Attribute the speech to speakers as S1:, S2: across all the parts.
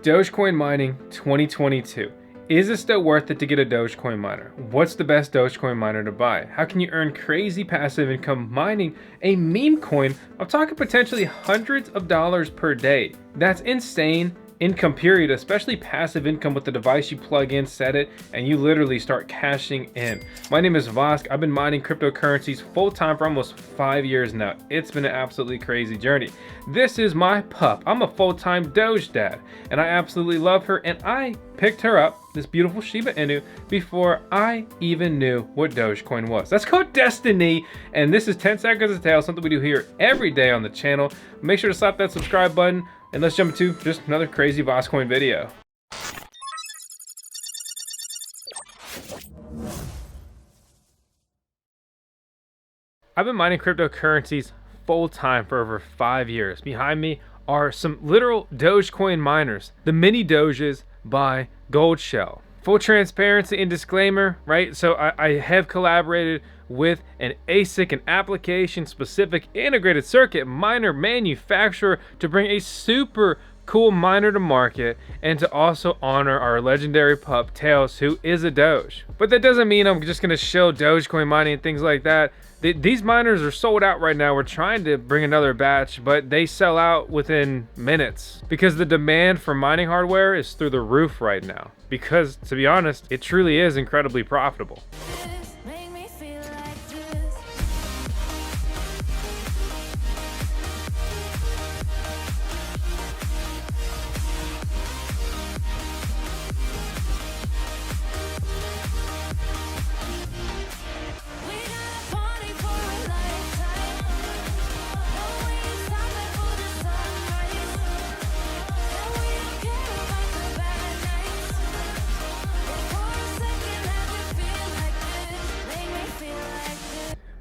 S1: Dogecoin mining 2022. Is it still worth it to get a Dogecoin miner? What's the best Dogecoin miner to buy? How can you earn crazy passive income mining a meme coin? I'm talking potentially hundreds of dollars per day. That's insane income period, especially passive income with the device you plug in, set it, and you literally start cashing in. My name is Vosk. I've been mining cryptocurrencies full-time for almost 5 years now. It's been an absolutely crazy journey. This is my pup. I'm a full-time Doge dad, and I absolutely love her, and I picked her up, this beautiful Shiba Inu, before I even knew what Dogecoin was. That's called destiny, and this is 10 Seconds of Tale, something we do here every day on the channel. Make sure to slap that subscribe button, and let's jump into just another crazy VoskCoin video. I've been mining cryptocurrencies full-time for over 5 years. Behind me are some literal Dogecoin miners, the mini Doges by goldshell. Full transparency and disclaimer, right? So I have collaborated with an ASIC, an application-specific integrated circuit miner manufacturer, to bring a super cool miner to market and to also honor our legendary pup Tails, who is a Doge. But that doesn't mean I'm just gonna show Dogecoin mining and things like that. These miners are sold out right now. We're trying to bring another batch, but they sell out within minutes because the demand for mining hardware is through the roof right now. Because, to be honest, it truly is incredibly profitable.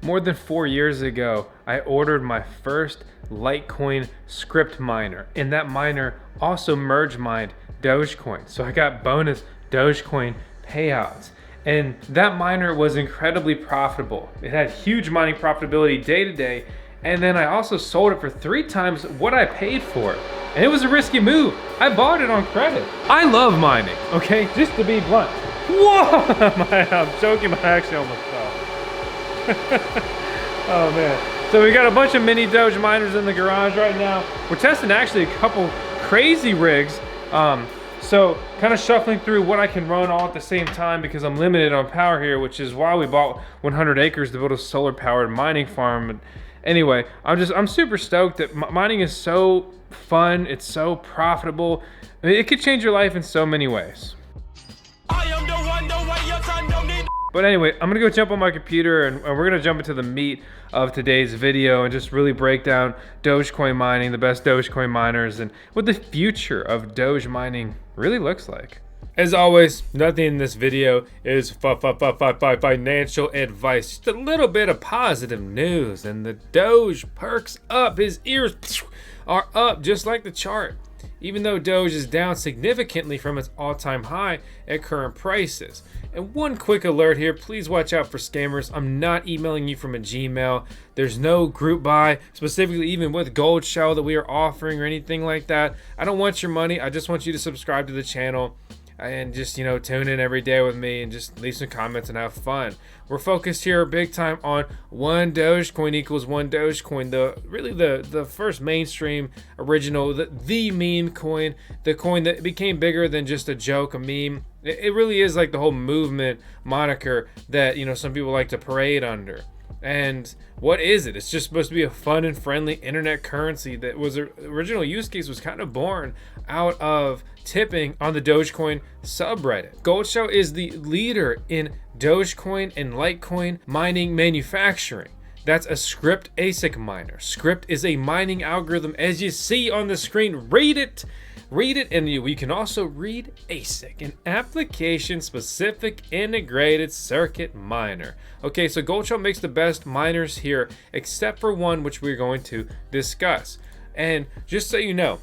S1: More than 4 years ago, I ordered my first Litecoin Scrypt miner, and that miner also merge mined Dogecoin. So I got bonus Dogecoin payouts. And that miner was incredibly profitable. It had huge mining profitability day to day. And then I also sold it for 3 times what I paid for it. And it was a risky move. I bought it on credit. I love mining, okay? Just to be blunt. Whoa! I'm joking, but I actually almost fell. Oh man. So we got a bunch of mini Doge miners in the garage right now. We're testing actually a couple crazy rigs. So kind of shuffling through what I can run all at the same time because I'm limited on power here, which is why we bought 100 acres to build a solar powered mining farm. And anyway, I'm super stoked that mining is so fun. It's so profitable. I mean, it could change your life in so many ways. But anyway, I'm gonna go jump on my computer and we're gonna jump into the meat of today's video and just really break down Dogecoin mining, the best Dogecoin miners, and what the future of Doge mining really looks like. As always, nothing in this video is financial advice. Just a little bit of positive news, and the Doge perks up. His ears are up just like the chart. Even though Doge is down significantly from its all-time high at current prices. And one quick alert here, please watch out for scammers. I'm not emailing you from a Gmail. There's no group buy, specifically even with goldshell that we are offering or anything like that. I don't want your money. I just want you to subscribe to the channel and just, you know, tune in every day with me and just leave some comments and have fun. We're focused here big time on one Dogecoin equals one Dogecoin, the first mainstream original, the meme coin, the coin that became bigger than just a joke, a meme. It really is like the whole movement moniker that, you know, some people like to parade under. And what is it? It's just supposed to be a fun and friendly internet currency that was original use case was kind of born out of tipping on the Dogecoin subreddit. Goldshell is the leader in Dogecoin and Litecoin mining manufacturing. That's a Scrypt ASIC miner. Scrypt is a mining algorithm, as you see on the screen. Read it, and you can also read ASIC, an application-specific integrated circuit miner. Okay, so goldshell makes the best miners here, except for one which we're going to discuss. And just so you know,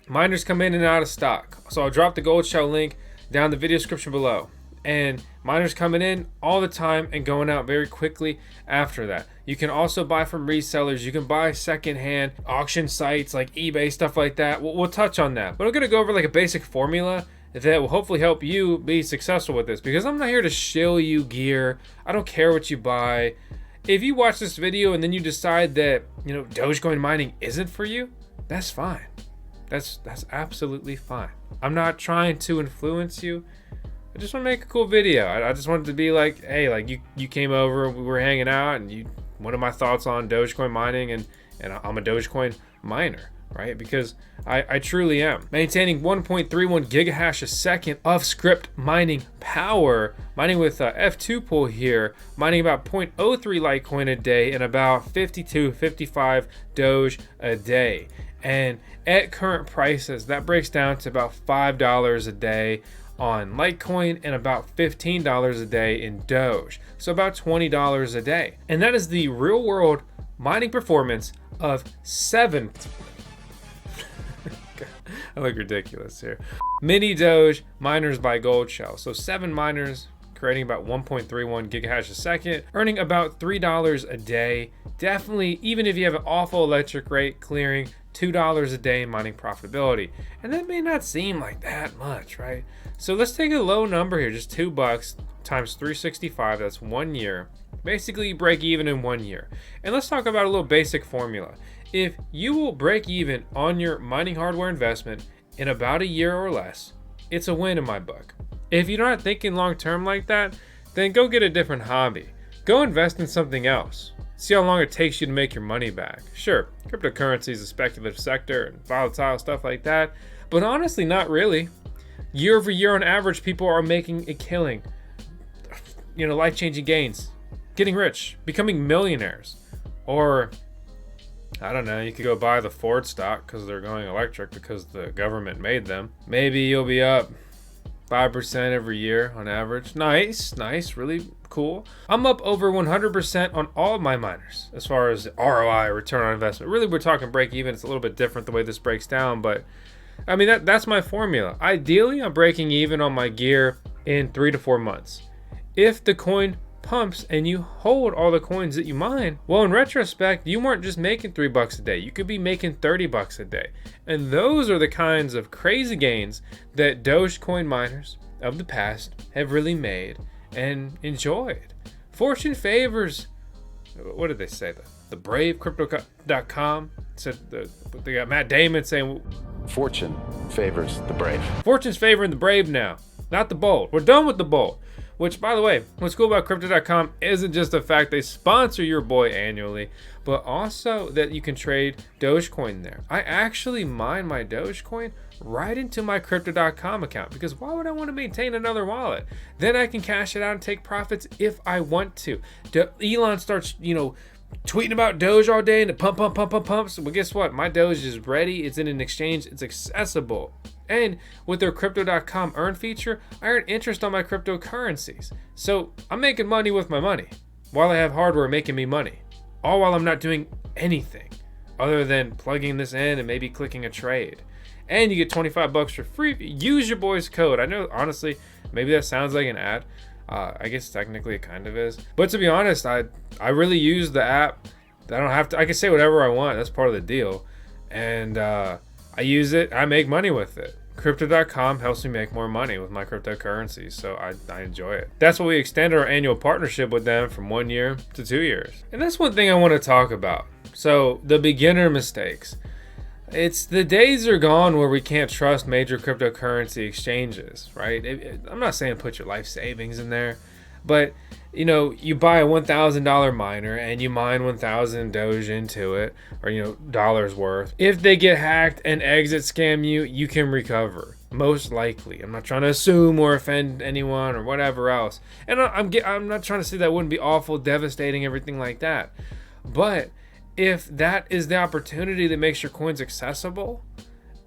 S1: miners come in and out of stock. So I'll drop the goldshell link down in the video description below. and miners coming in all the time and going out very quickly after that. You can also buy from resellers. You can buy secondhand auction sites like eBay, stuff like that. We'll touch on that, but I'm going to go over like a basic formula that will hopefully help you be successful with this, because I'm not here to shill you gear. I don't care what you buy. If you watch this video and then you decide that, you know, Dogecoin mining isn't for you, that's fine. That's absolutely fine. I'm not trying to influence you. I just want to make a cool video. I just wanted to be like, hey, like you came over, we were hanging out, and you one of my thoughts on Dogecoin mining, and I'm a Dogecoin miner, right? Because I truly am. Maintaining 1.31 gigahash a second of Scrypt mining power, mining with F2 pool here, mining about 0.03 Litecoin a day and about 55 Doge a day. And at current prices, that breaks down to about $5 a day on Litecoin and about $15 a day in Doge. So about $20 a day. And that is the real world mining performance of 7 I look ridiculous here. Mini Doge miners by Goldshell. So 7 miners creating about 1.31 gigahash a second, earning about $3 a day. Definitely, even if you have an awful electric rate, clearing $2 a day in mining profitability. And that may not seem like that much, right? So let's take a low number here, just $2 times 365, that's 1 year. Basically, you break even in 1 year. And let's talk about a little basic formula. If you will break even on your mining hardware investment in about a year or less, it's a win in my book. If you're not thinking long term like that, then go get a different hobby. Go invest in something else. See how long it takes you to make your money back. Sure, cryptocurrency is a speculative sector and volatile, stuff like that, but honestly, not really. Year over year on average, people are making a killing. You know, life-changing gains, getting rich, becoming millionaires. Or, I don't know, you could go buy the Ford stock because they're going electric because the government made them. Maybe you'll be up 5% every year on average. Nice, really cool. I'm up over 100% on all of my miners as far as ROI, return on investment. Really, we're talking break even. It's a little bit different the way this breaks down, but I mean, that's my formula. Ideally, I'm breaking even on my gear in 3 to 4 months. If the coin pumps and you hold all the coins that you mine, well, in retrospect, you weren't just making $3 a day. You could be making $30 a day. And those are the kinds of crazy gains that Dogecoin miners of the past have really made and enjoyed. Fortune favors, what did they say? The brave, crypto.com said, they got Matt Damon saying,
S2: Fortune favors the brave.
S1: Fortune's favoring the brave now, not the bold. We're done with the bold. Which, by the way, what's cool about crypto.com isn't just the fact they sponsor your boy annually, but also that you can trade Dogecoin there. I actually mine my Dogecoin right into my crypto.com account, because why would I want to maintain another wallet? Then I can cash it out and take profits if I want to. Elon starts, tweeting about Doge all day and it pumps. Well, guess what? My Doge is ready. It's in an exchange. It's accessible. And with their crypto.com earn feature, I earn interest on my cryptocurrencies. So I'm making money with my money while I have hardware making me money, all while I'm not doing anything other than plugging this in and maybe clicking a trade. And you get $25 for free. Use your boy's code. I know, honestly, maybe that sounds like an ad. I guess technically it kind of is. But to be honest, I really use the app. I don't have to. I can say whatever I want. That's part of the deal. And I use it. I make money with it. Crypto.com helps me make more money with my cryptocurrencies, so I enjoy it. That's why we extended our annual partnership with them from 1 year to 2 years. And that's one thing I want to talk about. So the beginner mistakes. It's the days are gone where we can't trust major cryptocurrency exchanges, right? I'm not saying put your life savings in there, but you buy a $1,000 miner and you mine 1,000 Doge into it, or dollars worth. If they get hacked and exit scam you, you can recover, most likely. I'm not trying to assume or offend anyone or whatever else, and I'm not trying to say that wouldn't be awful, devastating, everything like that, but if that is the opportunity that makes your coins accessible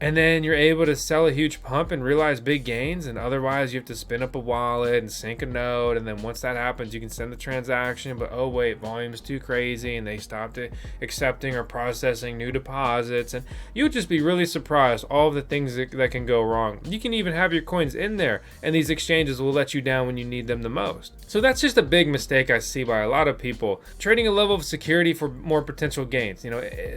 S1: And then you're able to sell a huge pump and realize big gains, and otherwise you have to spin up a wallet and sync a node, and then once that happens you can send the transaction, but oh wait, volume's too crazy and they stopped accepting or processing new deposits, and you would just be really surprised all of the things that can go wrong. You can even have your coins in there and these exchanges will let you down when you need them the most. So that's just a big mistake I see by a lot of people, trading a level of security for more potential gains.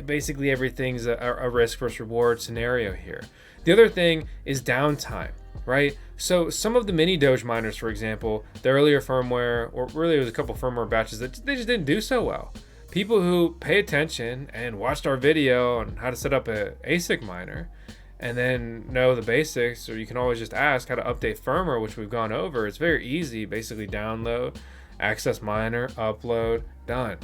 S1: Basically everything's a risk versus reward scenario here. The other thing is downtime, right? So some of the mini Doge miners, for example, the earlier firmware, or really it was a couple firmware batches that they just didn't do so well. People who pay attention and watched our video on how to set up a ASIC miner and then know the basics, or you can always just ask how to update firmware, which we've gone over. It's very easy. Basically download, access miner, upload, done.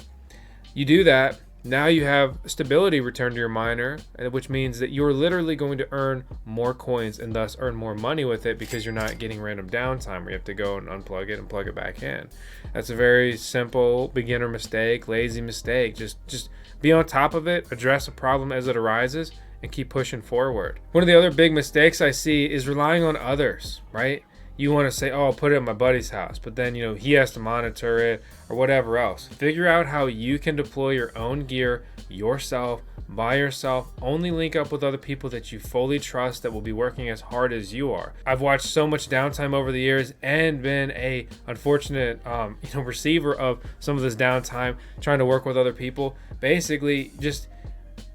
S1: You do that. Now you have stability returned to your miner, which means that you're literally going to earn more coins and thus earn more money with it, because you're not getting random downtime where you have to go and unplug it and plug it back in. That's a very simple beginner mistake, lazy mistake. Just be on top of it, address a problem as it arises, and keep pushing forward. One of the other big mistakes I see is relying on others, right? You want to say, oh, I'll put it at my buddy's house, but then he has to monitor it or whatever else. Figure out how you can deploy your own gear yourself, by yourself. Only link up with other people that you fully trust that will be working as hard as you are. I've watched so much downtime over the years and been a unfortunate receiver of some of this downtime, trying to work with other people. Basically, just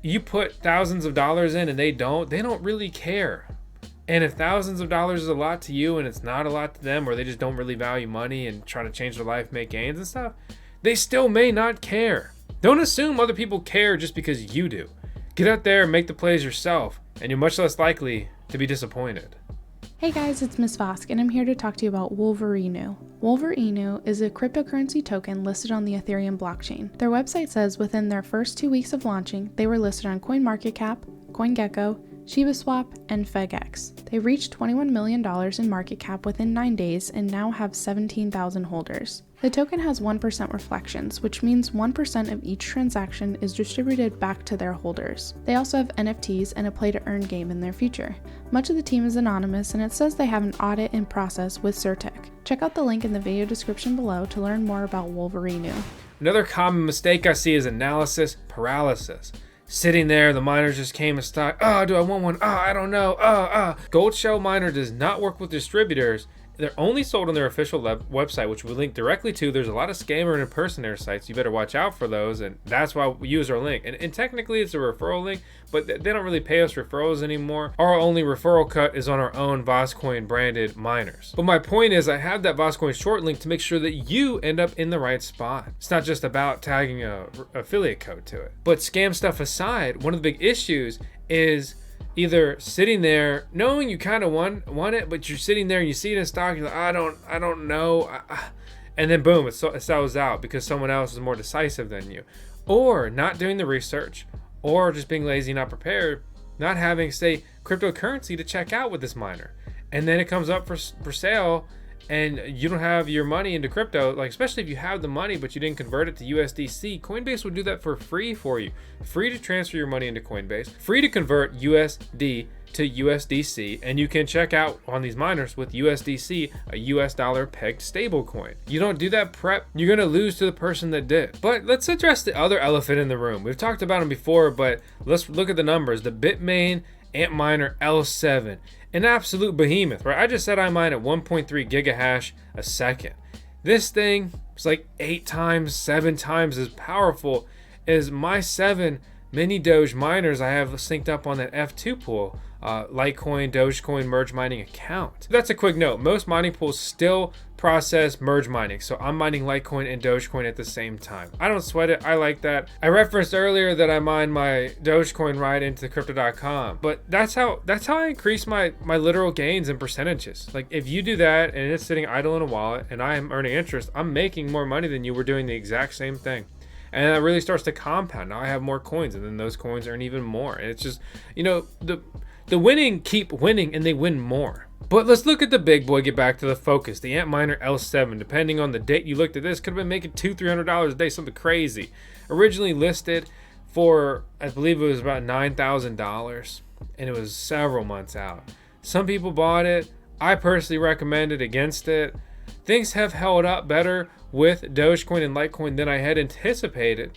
S1: you put thousands of dollars in and they don't really care. And if thousands of dollars is a lot to you and it's not a lot to them, or they just don't really value money and try to change their life, make gains and stuff, they still may not care. Don't assume other people care just because you do. Get out there and make the plays yourself, and you're much less likely to be disappointed.
S3: Hey guys, it's Miss Vosk, and I'm here to talk to you about Wolverinu. Wolverinu is a cryptocurrency token listed on the Ethereum blockchain. Their website says within their first 2 weeks of launching, they were listed on CoinMarketCap, CoinGecko, ShibaSwap, and FegX. They reached $21 million in market cap within 9 days and now have 17,000 holders. The token has 1% reflections, which means 1% of each transaction is distributed back to their holders. They also have NFTs and a play-to-earn game in their future. Much of the team is anonymous, and it says they have an audit in process with Certec. Check out the link in the video description below to learn more about Wolverinu.
S1: Another common mistake I see is analysis paralysis. Sitting there, the miners just came and stock. Oh, do I want one? Oh, I don't know. Goldshell miner does not work with distributors. They're only sold on their official website, which we link directly to. There's a lot of scammer and impersonator sites. You better watch out for those, and that's why we use our link. And technically, it's a referral link, but they don't really pay us referrals anymore. Our only referral cut is on our own VoskCoin branded miners. But my point is, I have that VoskCoin short link to make sure that you end up in the right spot. It's not just about tagging a affiliate code to it. But scam stuff aside, one of the big issues is either sitting there knowing you kind of want it, but you're sitting there and you see it in stock, you're like, I don't know, and then boom, it sells out because someone else is more decisive than you, or not doing the research, or just being lazy, not prepared, not having, say, cryptocurrency to check out with this miner, and then it comes up for sale and you don't have your money into crypto, like especially if you have the money but you didn't convert it to USDC. Coinbase will do that for free for you. Free to transfer your money into Coinbase, free to convert USD to USDC, and you can check out on these miners with USDC, a US dollar pegged stable coin. You don't do that prep, you're gonna lose to the person that did. But let's address the other elephant in the room. We've talked about them before, but let's look at the numbers. The Bitmain Antminer L7, an absolute behemoth, right? I just said I mine at 1.3 gigahash a second. This thing is like 8 times, 7 times as powerful as my 7 mini Doge miners I have synced up on that F2 pool, Litecoin, Dogecoin merge mining account. That's a quick note. Most mining pools still process merge mining, so I'm mining Litecoin and Dogecoin at the same time. I don't sweat it. I like that. I referenced earlier that I mine my Dogecoin right into crypto.com, but that's how I increase my literal gains and percentages. Like if you do that and it's sitting idle in a wallet and I am earning interest, I'm making more money than you were doing the exact same thing. And that really starts to compound. Now I have more coins, and then those coins earn even more. And it's just, the winning keep winning, and they win more. But let's look at the big boy, get back to the focus. The Antminer L7, depending on the date you looked at this, could have been making $200-300 a day, something crazy. Originally listed for, I believe it was about $9,000. and it was several months out. Some people bought it. I personally recommended against it. Things have held up better with Dogecoin and Litecoin than I had anticipated,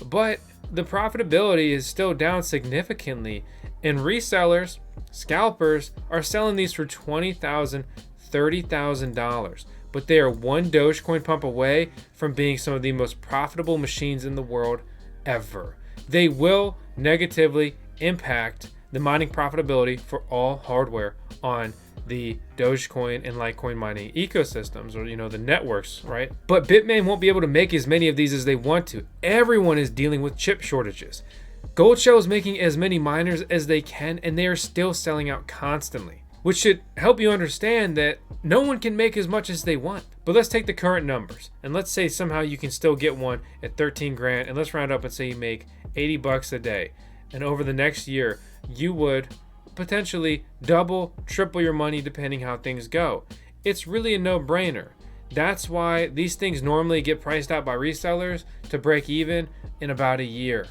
S1: but the profitability is still down significantly, and resellers, scalpers, are selling these for $20,000, $30,000, but they are one Dogecoin pump away from being some of the most profitable machines in the world ever. They will negatively impact the mining profitability for all hardware on the Dogecoin and Litecoin mining ecosystems, or the networks, right? But Bitmain won't be able to make as many of these as they want to. Everyone is dealing with chip shortages. Goldshell is making as many miners as they can, and they are still selling out constantly, which should help you understand that no one can make as much as they want. But let's take the current numbers, and let's say somehow you can still get one at 13 grand, and let's round up and say you make 80 bucks a day. And over the next year, you would potentially double, triple your money depending how things go. It's really a no-brainer. That's why these things normally get priced out by resellers to break even in about a year,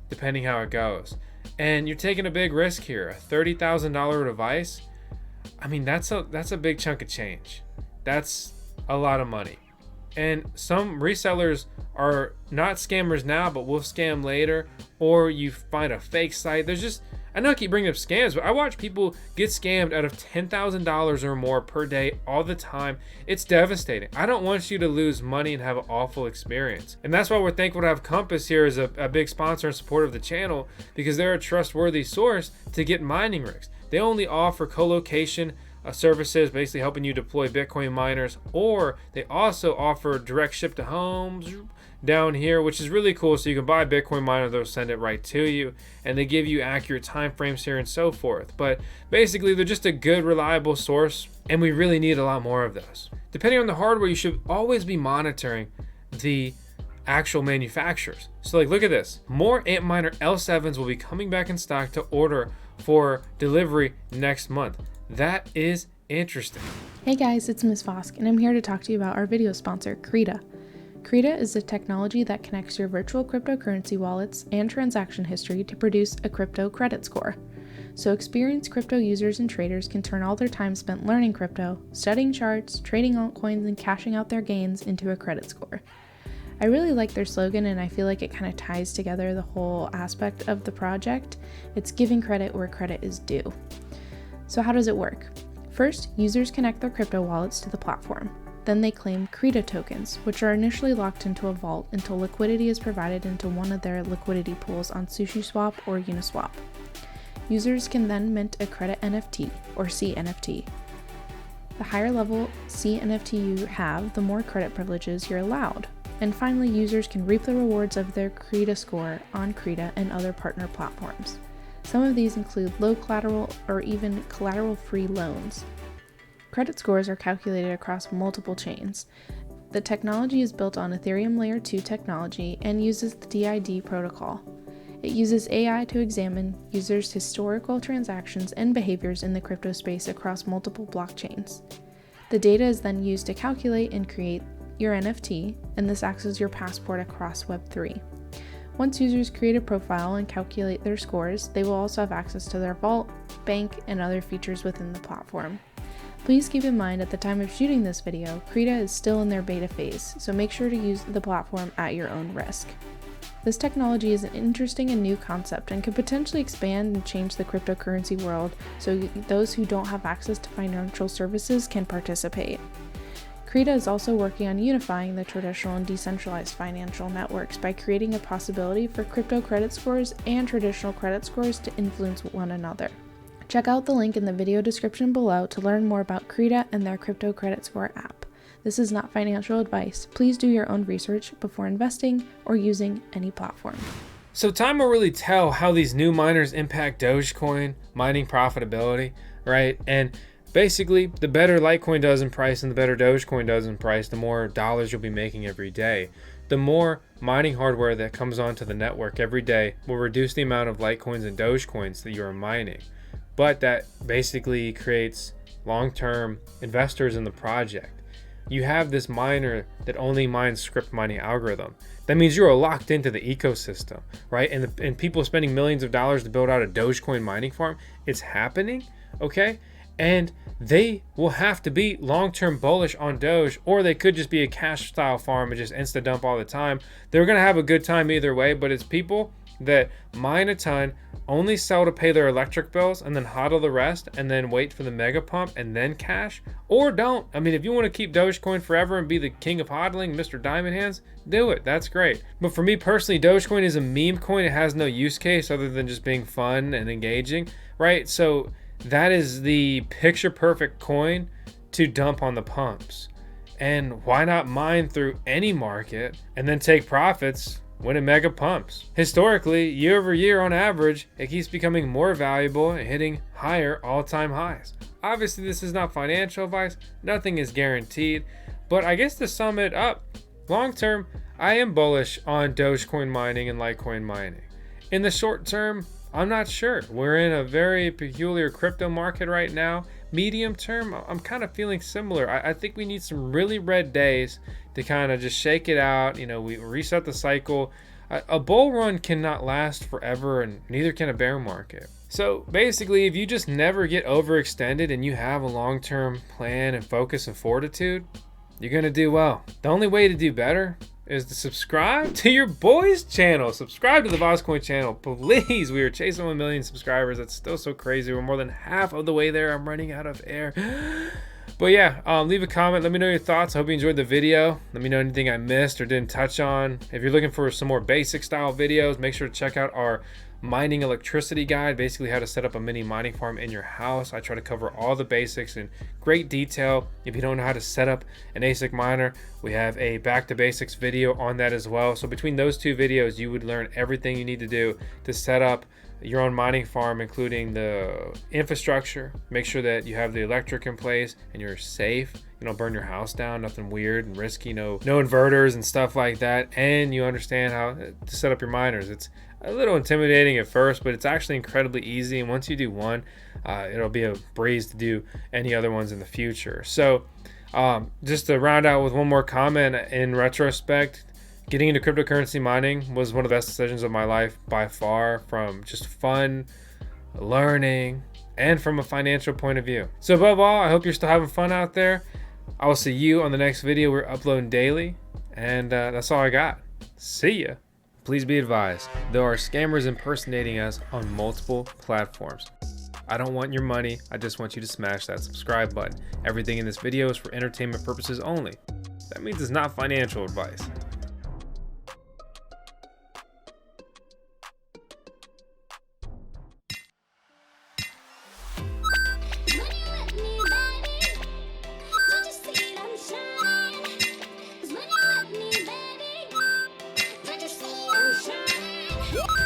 S1: depending how it goes. And you're taking a big risk here. A $30,000 device, I mean, that's a big chunk of change. That's a lot of money. And some resellers are not scammers now, but will scam later, or you find a fake site. I know I keep bringing up scams, but I watch people get scammed out of $10,000 or more per day all the time. It's devastating. I don't want you to lose money and have an awful experience. And that's why we're thankful to have Compass here as a big sponsor and supporter of the channel, because they're a trustworthy source to get mining rigs. They only offer co-location services, basically helping you deploy Bitcoin miners, or they also offer direct ship to homes down here, which is really cool. So you can buy a Bitcoin miner, they'll send it right to you, and they give you accurate time frames here and so forth. But basically, they're just a good, reliable source, and we really need a lot more of those. Depending on the hardware, you should always be monitoring the actual manufacturers. So look at this. More Antminer L7s will be coming back in stock to order for delivery next month. That is interesting.
S3: Hey guys, it's Ms. Vosk, and I'm here to talk to you about our video sponsor, CreDa. CreDa is a technology that connects your virtual cryptocurrency wallets and transaction history to produce a crypto credit score. So experienced crypto users and traders can turn all their time spent learning crypto, studying charts, trading altcoins, and cashing out their gains into a credit score. I really like their slogan, and I feel like it kind of ties together the whole aspect of the project. It's giving credit where credit is due. So how does it work? First, users connect their crypto wallets to the platform. Then they claim CreDa tokens, which are initially locked into a vault until liquidity is provided into one of their liquidity pools on SushiSwap or Uniswap. Users can then mint a credit NFT, or CNFT. The higher level CNFT you have, the more credit privileges you're allowed. And finally, users can reap the rewards of their CreDa score on CreDa and other partner platforms. Some of these include low collateral or even collateral-free loans. Credit scores are calculated across multiple chains. The technology is built on Ethereum Layer 2 technology and uses the DID protocol. It uses AI to examine users' historical transactions and behaviors in the crypto space across multiple blockchains. The data is then used to calculate and create your NFT, and this acts as your passport across Web3. Once users create a profile and calculate their scores, they will also have access to their vault, bank, and other features within the platform. Please keep in mind at the time of shooting this video, CreDa is still in their beta phase, so make sure to use the platform at your own risk. This technology is an interesting and new concept and could potentially expand and change the cryptocurrency world so those who don't have access to financial services can participate. CreDa is also working on unifying the traditional and decentralized financial networks by creating a possibility for crypto credit scores and traditional credit scores to influence one another. Check out the link in the video description below to learn more about CreDa and their crypto credit score app. This is not financial advice. Please do your own research before investing or using any platform.
S1: So time will really tell how these new miners impact Dogecoin mining profitability, right? And basically, the better Litecoin does in price and the better Dogecoin does in price, the more dollars you'll be making every day. The more mining hardware that comes onto the network every day will reduce the amount of Litecoins and Dogecoins that you are mining. But that basically creates long-term investors in the project. you have this miner that only mines Scrypt mining algorithm. That means you're locked into the ecosystem, right? And people spending millions of dollars to build out a Dogecoin mining farm. It's happening, okay? And they will have to be long-term bullish on Doge, or they could just be a cash style farm and just insta dump all the time. They're gonna have a good time either way, but it's people that mine a ton, only sell to pay their electric bills, and then hodl the rest, and then wait for the mega pump and then cash, or don't. I mean, if you want to keep Dogecoin forever and be the king of hodling, Mr. Diamond Hands, do it. That's great. But for me personally, Dogecoin is a meme coin. It has no use case other than just being fun and engaging, right? So that is the picture perfect coin to dump on the pumps. And why not mine through any market and then take profits when it mega pumps? Historically, year over year on average, it keeps becoming more valuable and hitting higher all-time highs. Obviously, this is not financial advice. Nothing is guaranteed. But I guess to sum it up, long term, I am bullish on Dogecoin mining and Litecoin mining. In the short term, I'm not sure. We're in a very peculiar crypto market right now. Medium term, I'm kind of feeling similar. I think we need some really red days to kind of just shake it out. You know, we reset the cycle. A bull run cannot last forever, and neither can a bear market. So basically, if you just never get overextended and you have a long-term plan and focus and fortitude, you're gonna do well. The only way to do better is to subscribe to your boy's channel. Subscribe to the VoskCoin channel, please. We are chasing 1 million subscribers. That's still so crazy. We're more than half of the way there. I'm running out of air. But yeah, leave a comment. Let me know your thoughts. I hope you enjoyed the video. Let me know anything I missed or didn't touch on. If you're looking for some more basic style videos, make sure to check out our mining electricity guide, basically how to set up a mini mining farm in your house. I try to cover all the basics in great detail. If you don't know how to set up an ASIC miner, we have a back to basics video on that as well. So between those two videos, you would learn everything you need to do to set up your own mining farm, including the infrastructure. Make sure that you have the electric in place and you're safe. You don't burn your house down, nothing weird and risky, no inverters and stuff like that. And you understand how to set up your miners. It's a little intimidating at first, but it's actually incredibly easy. And once you do one, it'll be a breeze to do any other ones in the future. So just to round out with one more comment, in retrospect, getting into cryptocurrency mining was one of the best decisions of my life by far, from just fun, learning, and from a financial point of view. So above all, I hope you're still having fun out there. I will see you on the next video. We're uploading daily, and that's all I got. See ya. Please be advised, there are scammers impersonating us on multiple platforms. I don't want your money. I just want you to smash that subscribe button. Everything in this video is for entertainment purposes only. That means it's not financial advice.
S4: Shine.